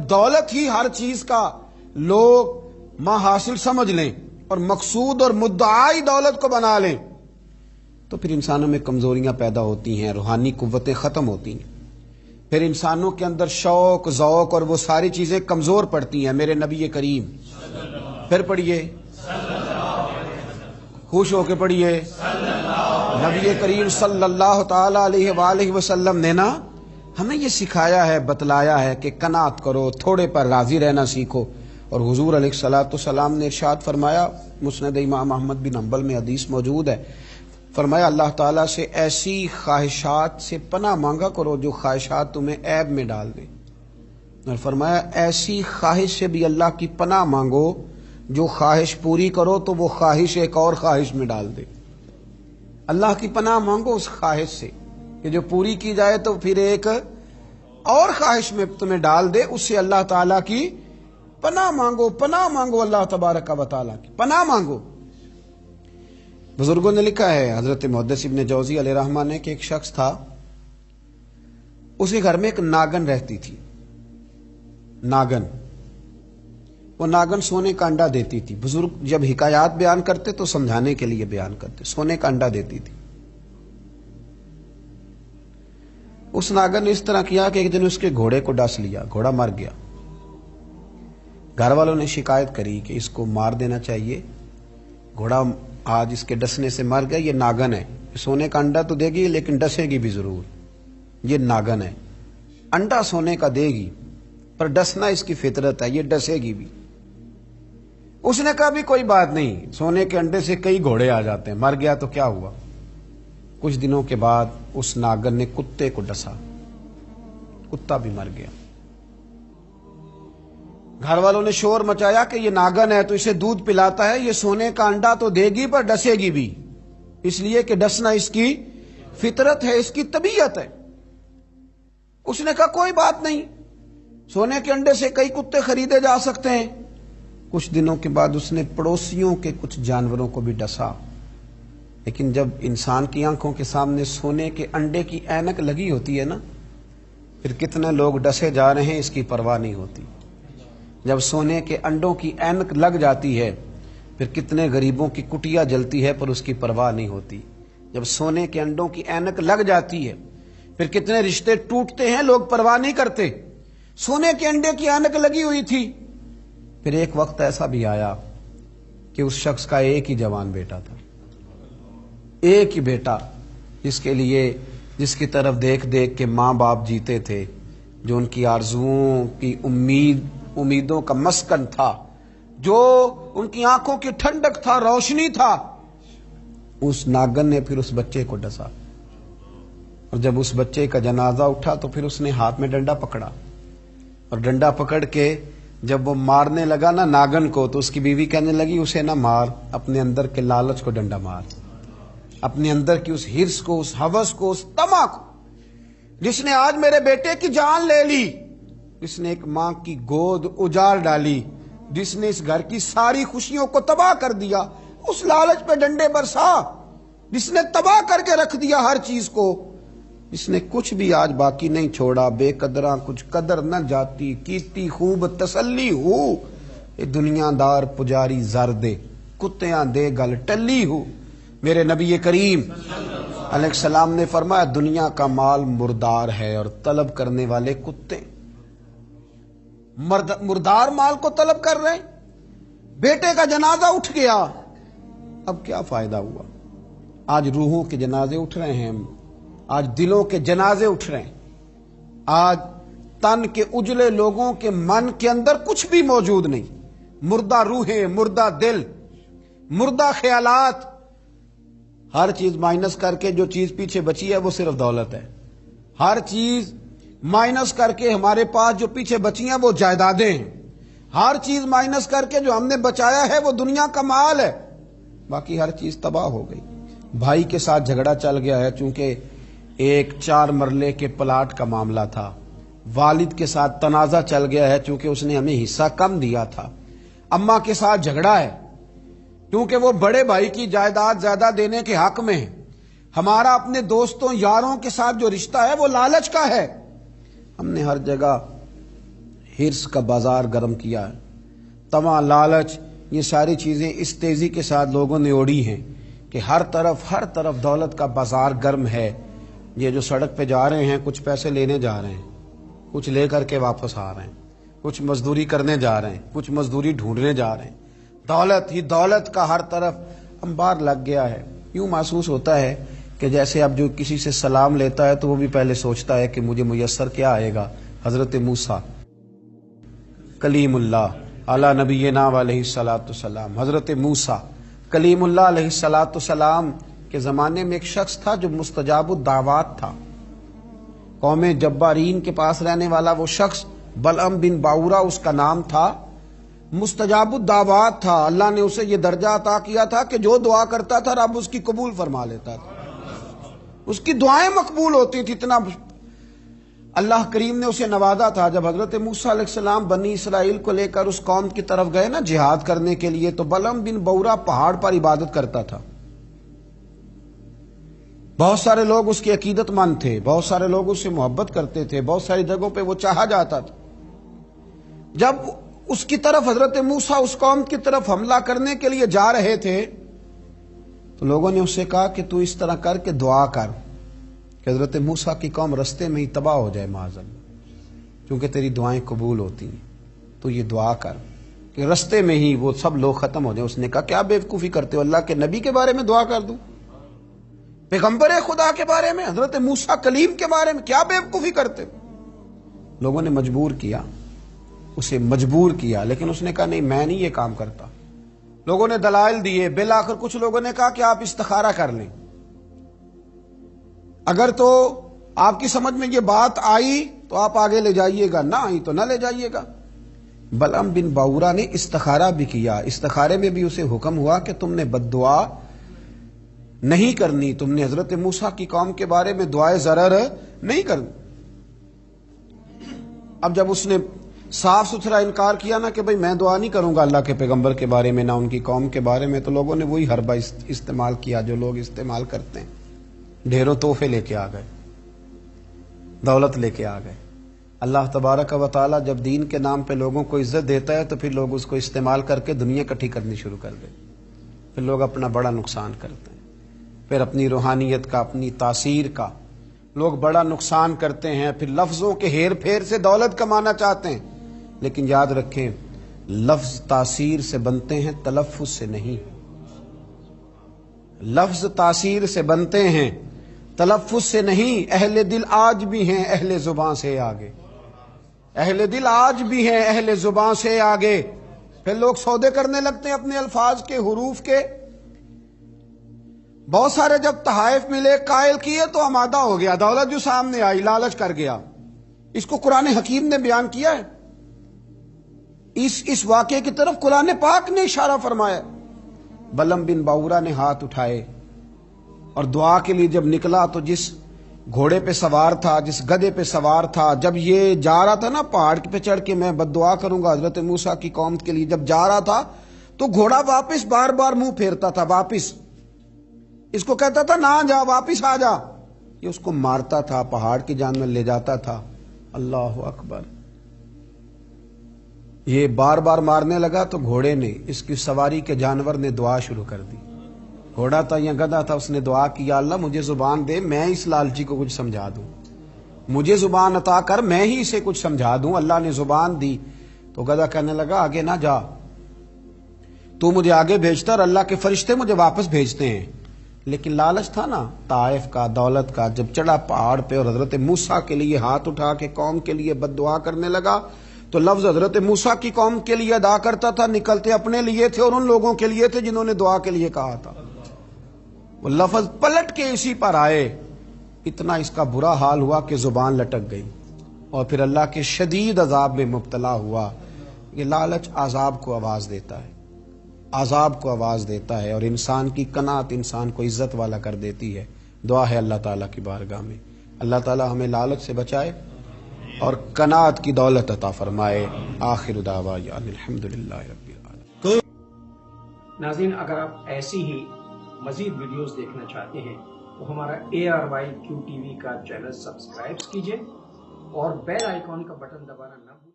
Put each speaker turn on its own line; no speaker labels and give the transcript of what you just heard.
جب دولت ہی ہر چیز کا لوگ ماں حاصل سمجھ لیں اور مقصود اور مدعائی دولت کو بنا لیں تو پھر انسانوں میں کمزوریاں پیدا ہوتی ہیں، روحانی قوتیں ختم ہوتی ہیں، پھر انسانوں کے اندر شوق ذوق اور وہ ساری چیزیں کمزور پڑتی ہیں۔ میرے نبی کریم پھر پڑھیے، خوش ہو کے پڑھیے، نبی کریم صلی اللہ تعالی علیہ وآلہ وسلم نے نا ہمیں یہ سکھایا ہے، بتلایا ہے کہ قناعت کرو، تھوڑے پر راضی رہنا سیکھو۔ اور حضور علیہ الصلوۃ والسلام نے ارشاد فرمایا، مسند امام احمد بن حنبل میں حدیث موجود ہے، فرمایا اللہ تعالیٰ سے ایسی خواہشات سے پناہ مانگا کرو جو خواہشات تمہیں عیب میں ڈال دیں، اور فرمایا ایسی خواہش سے بھی اللہ کی پناہ مانگو جو خواہش پوری کرو تو وہ خواہش ایک اور خواہش میں ڈال دے۔ اللہ کی پناہ مانگو اس خواہش سے کہ جو پوری کی جائے تو پھر ایک اور خواہش میں تمہیں ڈال دے، اس سے اللہ تعالیٰ کی پناہ مانگو، پناہ مانگو، اللہ تبارک و تعالیٰ کی پناہ مانگو۔ بزرگوں نے لکھا ہے، حضرت محدث ابن جوزی علیہ رحمہ نے، کہ ایک شخص تھا، اس کے گھر میں ایک ناگن رہتی تھی۔ ناگن، وہ ناگن سونے کا انڈا دیتی تھی۔ بزرگ جب حکایات بیان کرتے تو سمجھانے کے لیے بیان کرتے، سونے کا انڈا دیتی تھی۔ اس ناگن نے اس طرح کیا کہ ایک دن اس کے گھوڑے کو ڈس لیا، گھوڑا مر گیا۔ گھر والوں نے شکایت کری کہ اس کو مار دینا چاہیے، گھوڑا آج اس کے ڈسنے سے مر گیا، یہ ناگن ہے، سونے کا انڈا تو دے گی لیکن ڈسے گی بھی ضرور، یہ ناگن ہے، انڈا سونے کا دے گی پر ڈسنا اس کی فطرت ہے، یہ ڈسے گی بھی۔ اس نے کہا بھی کوئی بات نہیں، سونے کے انڈے سے کئی گھوڑے آ جاتے ہیں، مر گیا تو کیا ہوا۔ کچھ دنوں کے بعد اس ناگن نے کتے کو ڈسا، کتا بھی مر گیا۔ گھر والوں نے شور مچایا کہ یہ ناگن ہے تو اسے دودھ پلاتا ہے، یہ سونے کا انڈا تو دے گی پر ڈسے گی بھی، اس لیے کہ ڈسنا اس کی فطرت ہے، اس کی طبیعت ہے۔ اس نے کہا کوئی بات نہیں، سونے کے انڈے سے کئی کتے خریدے جا سکتے ہیں۔ کچھ دنوں کے بعد اس نے پڑوسیوں کے کچھ جانوروں کو بھی ڈسا، لیکن جب انسان کی آنکھوں کے سامنے سونے کے انڈے کی اینک لگی ہوتی ہے نا، پھر کتنے لوگ ڈسے جا رہے ہیں اس کی پرواہ نہیں ہوتی۔ جب سونے کے انڈوں کی اینک لگ جاتی ہے پھر کتنے غریبوں کی کٹیا جلتی ہے پر اس کی پرواہ نہیں ہوتی۔ جب سونے کے انڈوں کی اینک لگ جاتی ہے پھر کتنے رشتے ٹوٹتے ہیں، لوگ پرواہ نہیں کرتے۔ سونے کے انڈے کی اینک لگی ہوئی تھی۔ پھر ایک وقت ایسا بھی آیا کہ اس شخص کا ایک ہی جوان بیٹا تھا، ایک ہی بیٹا، جس کی طرف دیکھ دیکھ کے ماں باپ جیتے تھے، جو ان کی آرزوؤں کی امیدوں کا مسکن تھا، جو ان کی آنکھوں کی ٹھنڈک تھا، روشنی تھا۔ اس ناگن نے پھر اس بچے کو ڈسا، اور جب اس بچے کا جنازہ اٹھا تو پھر اس نے ہاتھ میں ڈنڈا پکڑا، اور ڈنڈا پکڑ کے جب وہ مارنے لگا نا ناگن کو، تو اس کی بیوی کہنے لگی اسے نہ مار، اپنے اندر کے لالچ کو ڈنڈا مار، اپنے اندر کی اس ہرس کو، اس ہوس کو، اس طمع کو، جس نے آج میرے بیٹے کی جان لے لی، جس نے ایک ماں کی گود اجاڑ ڈالی، جس نے اس گھر کی ساری خوشیوں کو تباہ کر دیا، اس لالچ پہ ڈنڈے برسا، جس نے تباہ کر کے رکھ دیا ہر چیز کو، جس نے کچھ بھی آج باقی نہیں چھوڑا، بے قدراں کچھ قدر نہ جاتی، کیتی خوب تسلی ہو، اے دنیا دار پجاری زر دے، کتیاں دے گل ٹلی ہو۔ میرے نبی کریم علیہ السلام نے فرمایا دنیا کا مال مردار ہے اور طلب کرنے والے کتے، مردار مال کو طلب کر رہے ہیں۔ بیٹے کا جنازہ اٹھ گیا، اب کیا فائدہ ہوا؟ آج روحوں کے جنازے اٹھ رہے ہیں، آج دلوں کے جنازے اٹھ رہے ہیں، آج تن کے اجلے لوگوں کے من کے اندر کچھ بھی موجود نہیں، مردہ روحیں، مردہ دل، مردہ خیالات، ہر چیز مائنس کر کے جو چیز پیچھے بچی ہے وہ صرف دولت ہے، ہر چیز مائنس کر کے ہمارے پاس جو پیچھے بچی ہیں وہ جائیدادیں ہیں، ہر چیز مائنس کر کے جو ہم نے بچایا ہے وہ دنیا کا مال ہے، باقی ہر چیز تباہ ہو گئی۔ بھائی کے ساتھ جھگڑا چل گیا ہے، چونکہ ایک 4 مرلے کے پلاٹ کا معاملہ تھا، والد کے ساتھ تنازع چل گیا ہے چونکہ اس نے ہمیں حصہ کم دیا تھا، اماں کے ساتھ جھگڑا ہے کیونکہ وہ بڑے بھائی کی جائیداد زیادہ دینے کے حق میں ہے، ہمارا اپنے دوستوں یاروں کے ساتھ جو رشتہ ہے وہ لالچ کا ہے۔ ہم نے ہر جگہ हिर्स का बाजार गर्म किया है। तमा, लालच, ये सारी चीजें इस तेजी के साथ लोगों ने ओढ़ी हैं कि हर तरफ दौलत का बाजार गर्म है। ये जो सड़क पे जा रहे हैं, कुछ पैसे लेने जा रहे हैं, कुछ लेकर के वापस आ रहे हैं, कुछ मजदूरी करने जा रहे हैं, कुछ मजदूरी ढूंढने जा रहे हैं। दौलत ही दौलत का हर तरफ अंबार लग गया है। यूं महसूस होता है कि जैसे अब जो किसी से सलाम लेता है तो वो भी पहले सोचता है कि मुझे मुयस्सर क्या आएगा। हजरत मूसा कलीमुल्लाह अला नबीना अलैहिस्सलातु सलाम, हजरत मूसा कलीमुल्लाह अलैहिस्सलातु सलाम के जमाने में एक शख्स था जो मुस्तजाबुद दावात था। कौमे जब्बारीन के पास रहने वाला वो शख्स बलअम बिन बाऊरा उसका नाम था। मुस्तजाबुद दावात था। अल्लाह ने उसे ये दर्जा अता किया था कि जो दुआ करता था रब उसकी कबूल फरमा लेता था, उसकी दुआएं मकबूल होती थी। इतना अल्लाह करीम ने उसे नवाजा था। जब हजरत मूसा अलैहिस्सलाम बनी इसराइल को लेकर उस कौम की तरफ गए ना जिहाद करने के लिए, तो बलअम बिन बाऊरा पहाड़ पर इबादत करता था। बहुत सारे लोग उसके अकीदतमंद थे, बहुत सारे लोग उससे मोहब्बत करते थे, बहुत सारी जगहों पे वो चाहा जाता था। जब उसकी तरफ हजरत मूसा उस कौम की तरफ हमला करने के लिए जा रहे थे तो लोगों ने उससे कहा कि तू इस तरह कर के दुआ कर कि हजरत मूसा की कौम रस्ते में ही तबाह हो जाए माज़अल्लाह, क्योंकि तेरी दुआएं कबूल होती हैं। तो ये दुआ कर कि रस्ते में ही वो सब लोग खत्म हो जाए। उसने कहा क्या बेवकूफ़ी करते हो, अल्लाह के नबी के बारे में दुआ कर दूं, पैगंबर खुदा के बारे में, हजरत मूसा कलीम के बारे में क्या बेवकूफ़ी करते हो। लोगों ने मजबूर किया, उसे मजबूर किया, लेकिन उसने कहा नहीं मैं नहीं ये काम करता। लोगों ने दलाइल दिए, बिल आखिर कुछ लोगों ने कहा कि आप इस्तिखारा कर लें, अगर तो आपकी समझ में ये बात आई तो आप आगे ले जाइएगा, ना आई तो ना ले जाइएगा। बलअम बिन बाऊरा ने इस्तिखारा भी किया। इस्तिखारे में भी उसे हुक्म हुआ कि तुमने बद्दुआ नहीं करनी, तुमने हजरत मूसा की कौम के बारे में दुआए ज़रर नहीं करनी। अब जब उसने साफ सुथरा इनकार किया ना कि भाई मैं दुआ नहीं करूंगा अल्लाह के पैगंबर के बारे में, ना उनकी कौम के बारे में, तो लोगों ने वही हरबा इस्तेमाल किया जो लोग इस्तेमाल करते हैं। ढेरों तोहफे लेके आ गए, दौलत लेके आ गए। अल्लाह तबारक व तआला जब दीन के नाम पे लोगों को इज्जत देता है तो फिर लोग उसको इस्तेमाल करके दुनिया इकट्ठी करनी शुरू कर देते, फिर लोग अपना बड़ा नुकसान करते हैं, फिर अपनी रूहानियत का, अपनी तासीर का लोग बड़ा नुकसान करते हैं। फिर लफ्जों के हेर फेर से दौलत कमाना चाहते हैं, लेकिन याद रखें लफ्ज तासीर से बनते हैं, तलफ्फुज से नहीं। लफ्ज तासीर से बनते हैं, तलफ्फुज से नहीं। अहले दिल आज भी हैं अहले जुबान से आगे, अहले दिल आज भी हैं अहले जुबान से आगे। फिर लोग सौदे करने लगते हैं अपने अल्फाज के, हुरूफ के। बहुत सारे जब तहाइफ मिले, कायल किए तो आमादा हो गया, दौलत जो सामने आई लालच कर गया। इसको कुरान हकीम ने बयान किया है। इस वाक़े की तरफ कुरान पाक ने इशारा फरमाया। बलअम बिन बाऊरा ने हाथ उठाए और दुआ के लिए जब निकला तो जिस घोड़े पे सवार था, जिस गधे पे सवार था, जब ये जा रहा था ना पहाड़ पे चढ़ के मैं बद्दुआ करूंगा हजरत मूसा की कौम के लिए, जब जा रहा था तो घोड़ा वापस बार बार मुंह फेरता था, वापिस इसको कहता था ना जा, वापिस आ जा। ये उसको मारता था, पहाड़ की जान में ले जाता था। अल्लाह अकबर। ये बार बार मारने लगा तो घोड़े ने, इसकी सवारी के जानवर ने दुआ शुरू कर दी। घोड़ा था या गधा था, उसने दुआ की या अल्लाह मुझे जुबान दे, मैं इस लालची को कुछ समझा दूं, मुझे जुबान अता कर, मैं ही इसे कुछ समझा दूं। अल्लाह ने जुबान दी तो गधा कहने लगा आगे ना जा, तू मुझे आगे भेजता और अल्लाह के फरिश्ते मुझे वापस भेजते हैं। लेकिन लालच था ना ताइफ का, दौलत का। जब चढ़ा पहाड़ पे और हजरत मूसा के लिए हाथ उठा के कौम के लिए बद्दुआ करने लगा तो लफ्ज हजरत मूसा की कौम के लिए अदा करता था, निकलते अपने लिए थे और उन लोगों के लिए थे जिन्होंने दुआ के लिए कहा था। वो लफ्ज पलट के इसी पर आए, इतना इसका बुरा हाल हुआ कि जुबान लटक गई और फिर अल्लाह के शदीद अजाब में मुब्तला हुआ। ये लालच आजाब को आवाज देता है, आजाब को आवाज देता है, और इंसान की कनात इंसान को इज्जत वाला कर देती है। दुआ है अल्लाह ताला की बारगाह में अल्लाह ताला हमें लालच से बचाए और कनात की दौलत अता फरमाए। आखिर दावाना अल्हम्दुलिल्लाह रब्बिल आलमीन।
नाज़रीन, अगर आप ऐसी ही मज़ीद वीडियोस देखना चाहते हैं तो हमारा ARYQ TV का चैनल सब्सक्राइब कीजिए और बेल आइकॉन का बटन दबाना न भूलें।